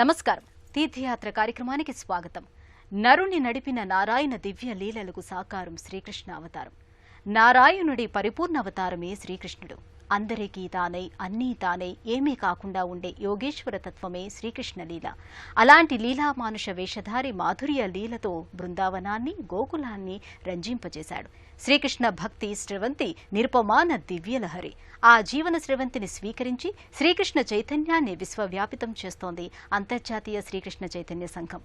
నమస్కారం. తీర్థయాత్ర కార్యక్రమానికి స్వాగతం. నరుని నడిపిన నారాయణ దివ్య లీలలకు సాకారం శ్రీకృష్ణ అవతారం. నారాయణుడి పరిపూర్ణ అవతారమే శ్రీకృష్ణుడు. అందరికీ తానై అన్నీ తానై ఏమీ కాకుండా ఉండే యోగేశ్వర తత్వమే శ్రీకృష్ణ లీల. అలాంటి లీలామానుష వేషధారి మాధుర్య లీలతో బృందావనాన్ని, గోకులాన్ని రంజింపజేశాడు. శ్రీకృష్ణ భక్తి స్రవంతి నిరుపమాన దివ్యలహరి. ఆ జీవన స్రవంతిని స్వీకరించి శ్రీకృష్ణ చైతన్యాన్ని విశ్వవ్యాపితం చేస్తోంది అంతర్జాతీయ శ్రీకృష్ణ చైతన్య సంఘం.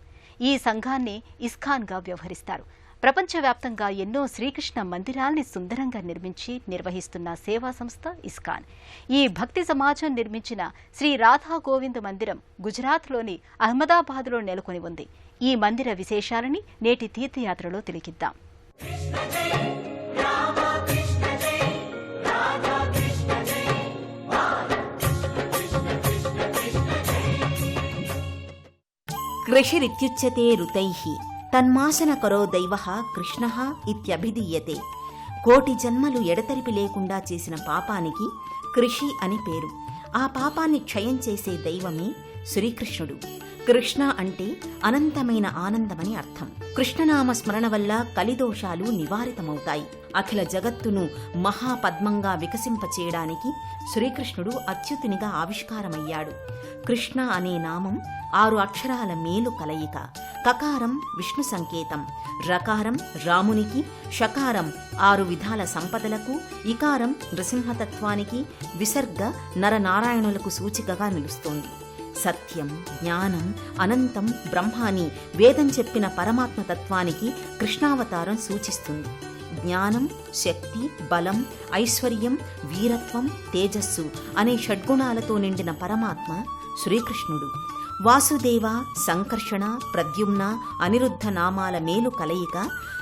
ఈ సంఘాన్ని ఇస్కాన్గా వ్యవహరిస్తారు. ప్రపంచవ్యాప్తంగా ఎన్నో శ్రీకృష్ణ మందిరాల్ని సుందరంగా నిర్మించి నిర్వహిస్తున్న సేవా సంస్థ ఇస్కాన్. ఈ భక్తి సమాజం నిర్మించిన శ్రీ రాధా గోవింద్ మందిరం గుజరాత్లోని అహ్మదాబాద్లో నెలకొని ఉంది. ఈ మందిర విశేషాలని నేటి తీర్థయాత్రలో తిలకిద్దాం. కృషిరిత్యుచ్యతే ఋతైః తన్మాసన కరో దైవః కృష్ణః ఇత్యభిధీయతే. కోటి జన్మలు ఎడతెరిపి లేకుండా చేసిన పాపానికి కృషి అని పేరు. ఆ పాపాన్ని క్షయం చేసే దైవమే శ్రీకృష్ణుడు. కృష్ణ అంటే అనంతమైన ఆనందమని అర్థం. కృష్ణనామ స్మరణ వల్ల కలిదోషాలు నివారితమవుతాయి. అఖిల జగత్తును మహాపద్మంగా వికసింపచేయడానికి శ్రీకృష్ణుడు అచ్యుతునిగా ఆవిష్కారమయ్యాడు. కృష్ణ అనే నామం 6 అక్షరాల మేలు కలయిక. కకారం విష్ణు సంకేతం, రకారం రామునికి, షకారం 6 విధాల సంపదలకు, ఇకారం నృసింహతత్వానికి, విసర్గ నరనారాయణులకు సూచికగా నిలుస్తోంది. సత్యం, జ్ఞానం, అనంతం, బ్రహ్మాని వేదం చెప్పిన పరమాత్మ తత్వానికి కృష్ణావతారం సూచిస్తుంది. జ్ఞానం, శక్తి, బలం, ఐశ్వర్యం, వీరత్వం, తేజస్సు అనే షడ్గుణాలతో నిండిన పరమాత్మ శ్రీకృష్ణుడు. వాసుదేవ, సంకర్షణ, ప్రద్యుమ్న, అనిరుద్ధ నామాల మేలు కలయిక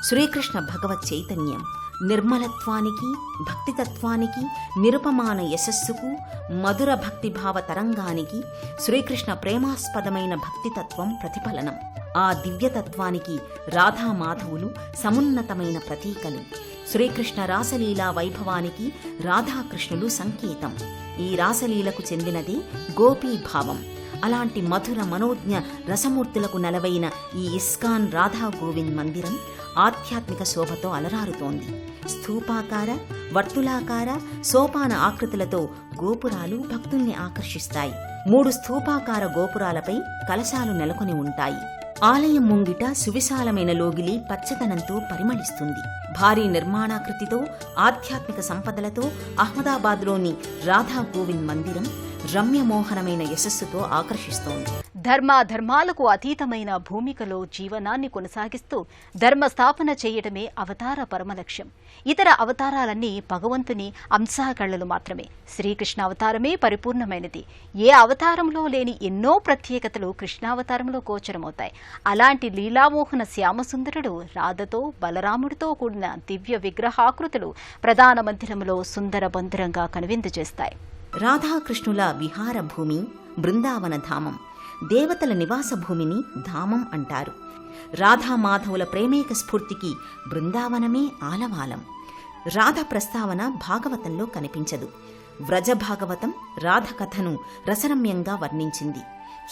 శ్రీకృష్ణ భగవత్ చైతన్యం. నిర్మలత్వానికి, భక్తితత్వానికి, నిరుపమాన యశస్సుకు, మధుర భక్తిభావ తరంగానికి శ్రీకృష్ణ ప్రేమాస్పదమైన భక్తితత్వం ప్రతిఫలనం. ఆ దివ్యతత్వానికి రాధామాధవులు సమున్నతమైన ప్రతీకలు. శ్రీకృష్ణ రాసలీలా వైభవానికి రాధాకృష్ణులు సంకేతం. ఈ రాసలీలకు చెందినదే గోపీభావం. అలాంటి మధుర మనోజ్ఞ రసమూర్తులకు నెలవైన ఈ ఇస్కాన్ రాధా గోవింద్ మందిరం ఆధ్యాత్మిక శోభతో అలరారుతోంది. స్థూపాకార, వర్తులాకార, సోపాన ఆకృతులతో గోపురాలు భక్తుల్ని ఆకర్షిస్తాయి. 3 స్థూపాకార గోపురాలపై కలశాలు నెలకొని ఉంటాయి. ఆలయం ముంగిట సువిశాలమైన లోగిలి పచ్చదనంతో పరిమళిస్తుంది. భారీ నిర్మాణాకృతితో, ఆధ్యాత్మిక సంపదలతో అహ్మదాబాద్లోని రాధా గోవింద్ మందిరం రమ్యమోహనమైన యశస్సుతో ఆకర్షిస్తోంది. ధర్మాధర్మాలకు అతీతమైన భూమికలో జీవనాన్ని కొనసాగిస్తూ ధర్మస్థాపన చేయడమే అవతార పరమలక్ష్యం. ఇతర అవతారాలన్నీ భగవంతుని అంశాకళలు మాత్రమే. శ్రీకృష్ణ అవతారమే పరిపూర్ణమైనది. ఏ అవతారంలో లేని ఎన్నో ప్రత్యేకతలు కృష్ణావతారంలో గోచరమవుతాయి. అలాంటి లీలామోహన శ్యామసుందరుడు రాధతో, బలరాముడితో కూడిన దివ్య విగ్రహాకృతులు ప్రధాన మందిరంలో సుందర బంధురంగా కనువిందు చేస్తాయి. రాధాకృష్ణుల విహార భూమి బృందావన ధామం. దేవతల నివాస భూమిని ధామం అంటారు. రాధామాధవుల ప్రేమేక స్ఫూర్తికి బృందావనమే ఆలవాలం. రాధ ప్రస్తావన భాగవతంలో కనిపించదు. వ్రజభాగవతం రాధ కథను రసరమ్యంగా వర్ణించింది.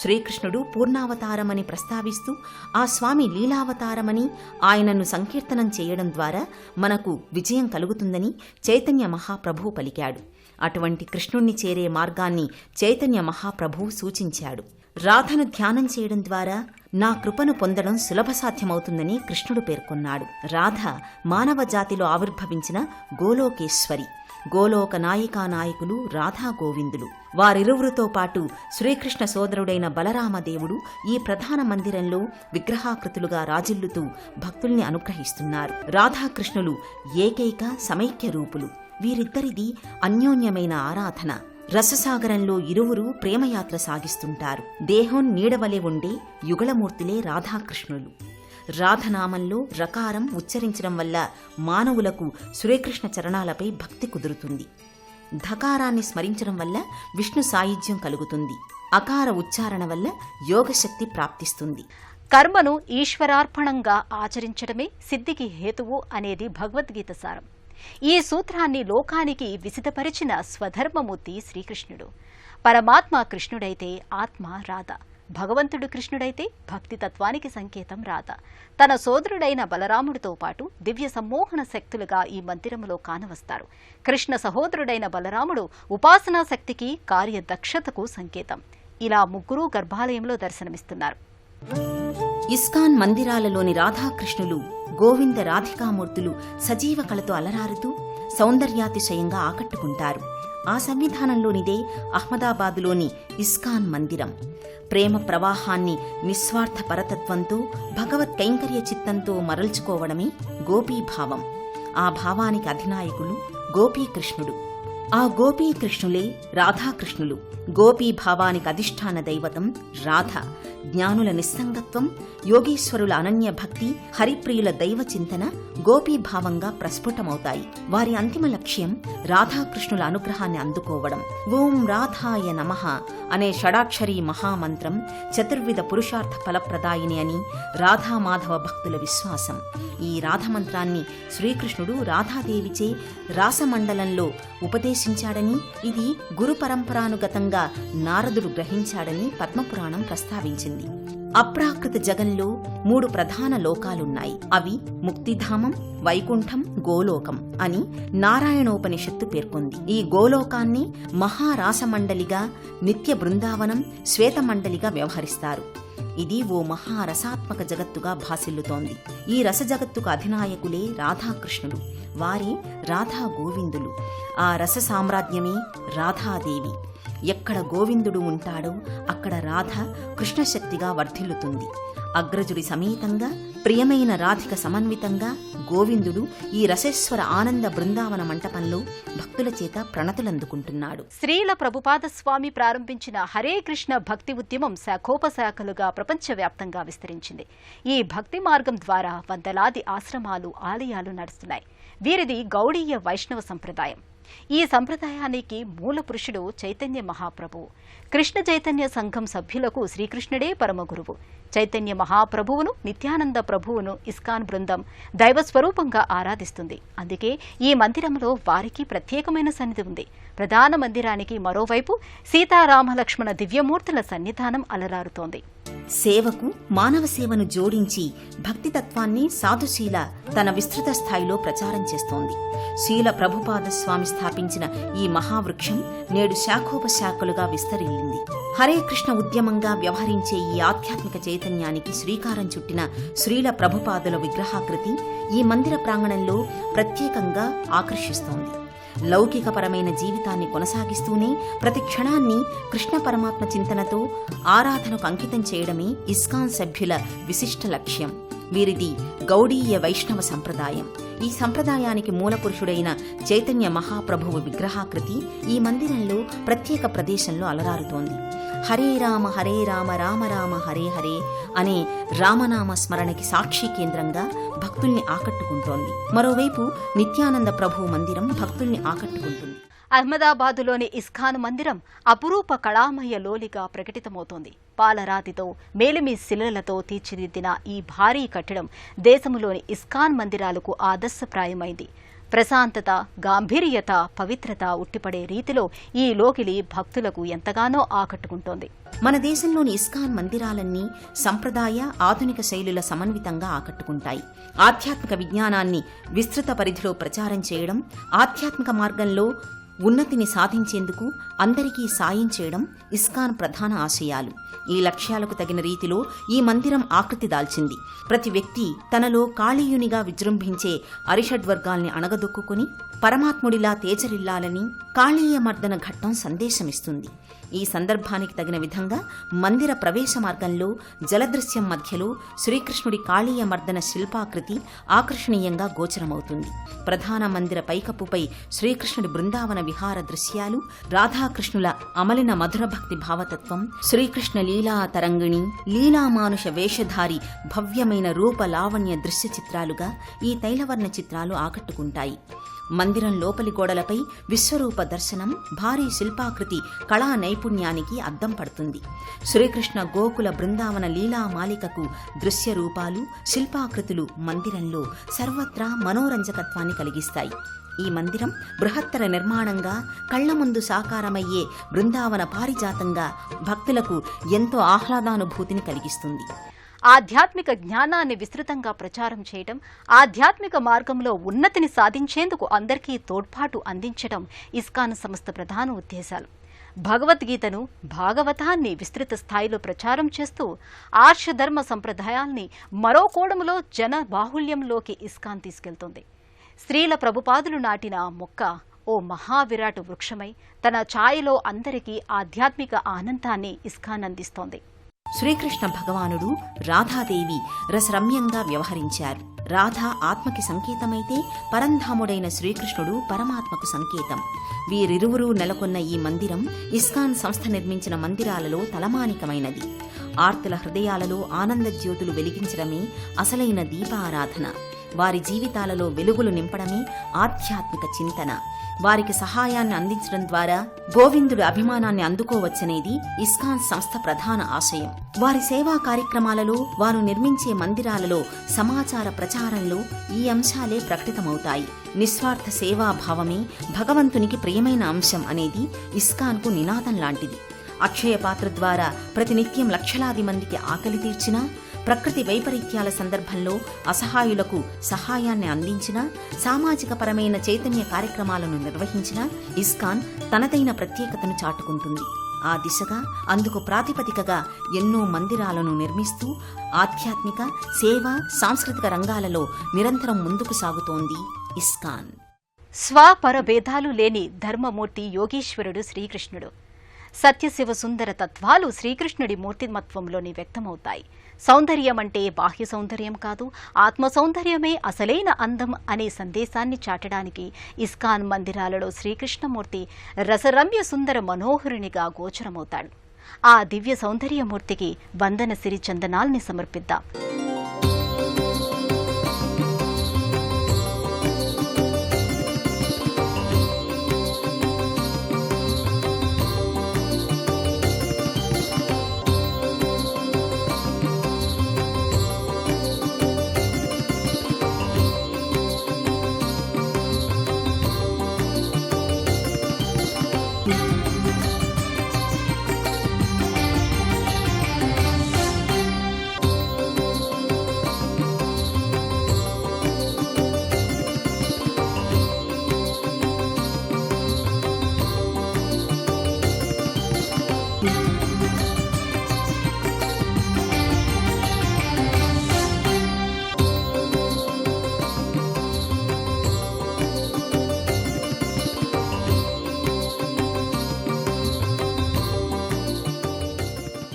శ్రీకృష్ణుడు పూర్ణావతారమని ప్రస్తావిస్తూ ఆ స్వామి లీలావతారమని, ఆయనను సంకీర్తనం చేయడం ద్వారా మనకు విజయం కలుగుతుందని చైతన్య మహాప్రభువు పలికాడు. అటువంటి కృష్ణుణ్ణి చేరే మార్గాన్ని చైతన్య మహాప్రభువు సూచించాడు. రాధను ధ్యానం చేయడం ద్వారా నా కృపను పొందడం సులభసాధ్యమవుతుందని కృష్ణుడు పేర్కొన్నాడు. రాధ మానవ జాతిలో ఆవిర్భవించిన గోలోకేశ్వరి. గోలోక నాయికా నాయకులు రాధా గోవిందులు. వారిరువురితో పాటు శ్రీకృష్ణ సోదరుడైన బలరామదేవుడు ఈ ప్రధాన మందిరంలో విగ్రహాకృతులుగా రాజిల్లుతూ భక్తుల్ని అనుగ్రహిస్తున్నారు. రాధాకృష్ణులు ఏకైక సమైక్య రూపులు. వీరిద్దరిది అన్యోన్యమైన ఆరాధన. రససాగరంలో ఇరువురు ప్రేమయాత్ర సాగిస్తుంటారు. దేహం నీడవలే ఉండే యుగళమూర్తులే రాధాకృష్ణులు. రాధనామంలో రకారం ఉచ్చరించడం వల్ల మానవులకు శ్రీకృష్ణ చరణాలపై భక్తి కుదురుతుంది. ధకారాన్ని స్మరించడం వల్ల విష్ణు సాయుధ్యం కలుగుతుంది. అకార ఉచ్చారణ వల్ల యోగశక్తి ప్రాప్తిస్తుంది. కర్మను ఈశ్వరార్పణంగా ఆచరించడమే సిద్ధికి హేతువు అనేది భగవద్గీత సారం. ఈ సూత్రాన్ని లోకానికి విసిదపరిచిన స్వధర్మమూర్తి శ్రీకృష్ణుడు. పరమాత్మ కృష్ణుడైతే ఆత్మ రాధ. భగవంతుడు కృష్ణుడైతే భక్తి తత్వానికి సంకేతం రాధ. తన సోదరుడైన బలరాముడితో పాటు దివ్య సమ్మోహన శక్తులుగా ఈ మందిరములో కానవస్తారు. కృష్ణ సహోదరుడైన బలరాముడు ఉపాసనా శక్తికి, కార్యదక్షతకు సంకేతం. ఇలా ముగ్గురు గర్భాలయంలో దర్శనమిస్తున్నారు. ఇస్కాన్ మందిరాలలోని రాధాకృష్ణులు, గోవింద రాధికామూర్తులు సజీవ కళతో అలరారుతూ సౌందర్యాతిశయంగా ఆకట్టుకుంటారు. ఆ సంవిధానంలోనిదే అహ్మదాబాదులోని ఇస్కాన్ మందిరం. ప్రేమ ప్రవాహాన్ని నిస్వార్థ పరతత్వంతో, భగవత్ కైంకర్య చిత్తంతో మరల్చుకోవడమే గోపీభావం. ఆ భావానికి అధినాయకులు గోపీకృష్ణుడు. ఆ గోపీకృష్ణులే రాధాకృష్ణులు. గోపీభావానికి అధిష్టాన దైవతం రాధ. జ్ఞానుల నిస్సంగత్వం, యోగీశ్వరుల అనన్య భక్తి, హరిప్రియుల దైవ చింతన గోపీభావంగా ప్రస్ఫుటమవుతాయి. వారి అంతిమ లక్ష్యం రాధాకృష్ణుల అనుగ్రహాన్ని అందుకోవడం. ఓం రాధాయ నమః అనే షడాక్షరీ మహామంత్రం చతుర్విధ పురుషార్థ ఫలప్రదాయిని అని రాధామాధవ భక్తుల విశ్వాసం. ఈ రాధమంత్రాన్ని శ్రీకృష్ణుడు రాధాదేవిచే రాసమండలంలో ఉపదేశించాడని, ఇది గురు పరంపరానుగతంగా నారదుడు గ్రహించాడని పద్మపురాణం ప్రస్తావించింది. అప్రాకృత జగంలో 3 ప్రధాన లోకాలున్నాయి. అవి ముక్తిధామం, వైకుంఠం, గోలోకం అని నారాయణోపనిషత్తు పేర్కొంది. ఈ గోలోకాన్ని మహారాసమండలిగా, నిత్య బృందావనం, శ్వేతమండలిగా వ్యవహరిస్తారు. ఇది ఓ మహారసాత్మక జగత్తుగా భాసిల్లుతోంది. ఈ రసజగత్తుకు అధినాయకులే రాధాకృష్ణులు. వారే రాధా గోవిందులు. ఆ రస సామ్రాజ్యమే రాధాదేవి. ఎక్కడ గోవిందుడు ఉంటాడో అక్కడ రాధ కృష్ణశక్తిగా వర్ధిల్లుతుంది. అగ్రజుడి సమేతంగా, ప్రియమైన రాధిక సమన్వితంగా గోవిందుడు ఈ రసేశ్వర ఆనంద బృందావన మంటపంలో భక్తుల చేత ప్రణతులందుకుంటున్నాడు. శ్రీల ప్రభుపాద స్వామి ప్రారంభించిన హరే కృష్ణ భక్తి ఉద్యమం శాఖోపశాఖలుగా ప్రపంచవ్యాప్తంగా విస్తరించింది. ఈ భక్తి మార్గం ద్వారా వందలాది ఆశ్రమాలు, ఆలయాలు నడుస్తున్నాయి. వీరిది గౌడీయ వైష్ణవ సంప్రదాయం. ఈ సంప్రదాయానికి మూల పురుషుడు చైతన్య మహాప్రభువు. కృష్ణ చైతన్య సంఘం సభ్యులకు శ్రీకృష్ణుడే పరమగురువు. చైతన్య మహాప్రభువును, నిత్యానంద ప్రభువును ఇస్కాన్ బృందం దైవస్వరూపంగా ఆరాధిస్తుంది. అందుకే ఈ మందిరంలో వారికి ప్రత్యేకమైన సన్నిధి ఉంది. ప్రధాన మందిరానికి మరోవైపు సీతారామలక్ష్మణ దివ్యమూర్తుల సన్నిధానం అలరారుతోంది. సేవకు మానవ సేవను జోడించి భక్తితత్వాన్ని సాధుశీల తన విస్తృత స్థాయిలో ప్రచారం చేస్తోంది. శీల ప్రభుపాద స్వామి స్థాపించిన ఈ మహావృక్షం నేడు శాఖోపశాఖలుగా విస్తరిల్లింది. హరే కృష్ణ ఉద్యమంగా వ్యవహరించే ఈ ఆధ్యాత్మిక చైతన్యానికి శ్రీకారం చుట్టిన శ్రీల ప్రభుపాదుల విగ్రహాకృతి ఈ మందిర ప్రాంగణంలో ప్రత్యేకంగా ఆకర్షిస్తోంది. లౌకికపరమైన జీవితాన్ని కొనసాగిస్తూనే ప్రతి క్షణాన్ని కృష్ణ పరమాత్మ చింతనతో ఆరాధనకు అంకితం చేయడమే ఇస్కాన్ సభ్యుల విశిష్ట లక్ష్యం. వీరిది గౌడీయ వైష్ణవ సంప్రదాయం. ఈ సంప్రదాయానికి మూలపురుషుడైన చైతన్య మహాప్రభువు విగ్రహాకృతి ఈ మందిరంలో ప్రత్యేక ప్రదేశంలో అలరారుతోంది. హరే రామ రామ రామ హరే హరే అనే రామనామ స్మరణకి సాక్షి కేంద్రంగా భక్తుల్ని ఆకట్టుకుంటోంది. మరోవైపు నిత్యానంద ప్రభువు మందిరం భక్తుల్ని ఆకట్టుకుంటుంది. అహ్మదాబాదులోని ఇస్కాన్ మందిరం అపురూప కళామయ లోలిగా ప్రకటితమవుతోంది. పాలరాతితో, మేలిమి శిలలతో తీర్చిదిద్దిన ఈ భారీ కట్టడం దేశంలోని ఇస్కాన్ మందిరాలకు ఆదర్శప్రాయమైంది. ప్రశాంతత, గాంభీర్యత, పవిత్రత ఉట్టిపడే రీతిలో ఈ లోకిలి భక్తులకు ఎంతగానో ఆకట్టుకుంటోంది. మన దేశంలోని ఇస్కాన్ మందిరాలన్నీ సంప్రదాయ, ఆధునిక శైలుల సమన్వితంగా ఆకట్టుకుంటాయి. ఆధ్యాత్మిక విజ్ఞానాన్ని విస్తృత పరిధిలో ప్రచారం చేయడం, ఆధ్యాత్మిక మార్గంలో ఉన్నతిని సాధించేందుకు అందరికీ సాయం చేయడం ఇస్కాన్ ప్రధాన ఆశయాలు. ఈ లక్ష్యాలకు తగిన రీతిలో ఈ మందిరం ఆకృతి దాల్చింది. ప్రతి వ్యక్తి తనలో కాళీయునిగా విజృంభించే అరిషడ్వర్గాల్ని అణగదొక్కుని పరమాత్ముడిలా తేజరిల్లాలని కాళీయ మర్దన ఘట్టం సందేశమిస్తుంది. ఈ సందర్భానికి తగిన విధంగా మందిర ప్రవేశ మార్గంలో జలదృశ్యం మధ్యలో శ్రీకృష్ణుడి కాళీయ మర్దన శిల్పాకృతి ఆకర్షణీయంగా గోచరమవుతుంది. ప్రధాన మందిర పైకప్పుపై శ్రీకృష్ణుడి బృందావన విహార దృశ్యాలు, రాధాకృష్ణుల అమలిన మధుర భక్తి భావతత్వం, శ్రీకృష్ణ లీలా తరంగిణి, లీలామానుష వేషధారి భవ్యమైన రూప లావణ్య దృశ్య చిత్రాలుగా ఈ తైలవర్ణ చిత్రాలు ఆకట్టుకుంటాయి. మందిరం లోపలి గోడలపై విశ్వరూప దర్శనం భారీ శిల్పాకృతి కళా నైపుణ్యానికి అద్దం పడుతుంది. శ్రీకృష్ణ గోకుల బృందావన లీలామాలికకు దృశ్య రూపాలు, శిల్పాకృతులు మందిరంలో సర్వత్రా మనోరంజకత్వాన్ని కలిగిస్తాయి. ఈ మందిరం బృహత్తర నిర్మాణంగా కళ్ల ముందు సాకారమయ్యే బృందావన పారిజాతంగా భక్తులకు ఎంతో ఆహ్లాదానుభూతిని కలిగిస్తుంది. ఆధ్యాత్మిక జ్ఞానాన్ని విస్తృతంగా ప్రచారం చేయడం, ఆధ్యాత్మిక మార్గంలో ఉన్నతిని సాధించేందుకు అందరికీ తోడ్పాటు అందించడం ఇస్కాన్ సంస్థ ప్రధాన ఉద్దేశాలు. భగవద్గీతను, భాగవతాన్ని విస్తృత స్థాయిలో ప్రచారం చేస్తూ ఆర్షధర్మ సంప్రదాయాల్ని మరో కోణములో జన బాహుళ్యంలోకి ఇస్కాన్ తీసుకెళ్తోంది. శ్రీల ప్రభుపాదులు నాటిన మొక్క ఓ మహావిరాట్ వృక్షమై తన ఛాయలో అందరికీ ఆధ్యాత్మిక ఆనందాన్ని ఇస్కాన్ అందిస్తోంది. శ్రీకృష్ణ భగవానుడు రాధాదేవి రసరమ్యంగా వ్యవహరించారు. రాధ ఆత్మకి సంకేతమైతే పరంధాముడైన శ్రీకృష్ణుడు పరమాత్మకు సంకేతం. వీరిరువురూ నెలకొన్న ఈ మందిరం ఇస్కాన్ సంస్థ నిర్మించిన మందిరాలలో తలమానికమైనది. ఆర్తుల హృదయాలలో ఆనంద జ్యోతులు వెలిగించడమే అసలైన దీపారాధన. వారి జీవితాలలో వెలుగులు నింపడమే ఆధ్యాత్మిక చింతన. వారికి సహాయాన్ని అందించడం ద్వారా గోవిందుడి అభిమానాన్ని అందుకోవచ్చనేది ఇస్కాన్ సంస్థ ప్రధాన ఆశయం. వారి సేవా కార్యక్రమాలలో, వారు నిర్మించే మందిరాలలో, సమాచార ప్రచారంలో ఈ అంశాలే ప్రకటితమవుతాయి. నిస్వార్థ సేవాభావమే భగవంతునికి ప్రియమైన అంశం అనేది ఇస్కాన్కు నినాదం లాంటిది. అక్షయ పాత్ర ద్వారా ప్రతినిత్యం లక్షలాది మందికి ఆకలి తీర్చినా, ప్రకృతి వైపరీత్యాల సందర్భంలో అసహాయులకు సహాయాన్ని అందించిన, సామాజిక పరమైన చైతన్య కార్యక్రమాలను నిర్వహించిన ఇస్కాన్ తనదైన ప్రత్యేకతను చాటుకుంటుంది. ఆ దిశగా అందుకు ప్రాతిపదికగా ఎన్నో మందిరాలను నిర్మిస్తూ ఆధ్యాత్మిక, సేవ, సాంస్కృతిక రంగాలలో నిరంతరం ముందుకు సాగుతోంది ఇస్కాన్. స్వపర భేదాలు లేని ధర్మమూర్తి యోగీశ్వరుడు శ్రీకృష్ణుడు. సత్యశివ సుందర తత్వాలు శ్రీకృష్ణుడి మూర్తిమత్వంలోని వ్యక్తమవుతాయి. సౌందర్యం అంటే బాహ్య సౌందర్యం కాదు, ఆత్మ సౌందర్యమే అసలైన అందం అనే సందేశాన్ని చాటడానికి ఇస్కాన్ మందిరాలలో శ్రీకృష్ణమూర్తి రసరమ్య సుందర మనోహరునిగా గోచరమవుతాడు. ఆ దివ్య సౌందర్యమూర్తికి వందన సిరి చందనాల్ని సమర్పిద్దాం.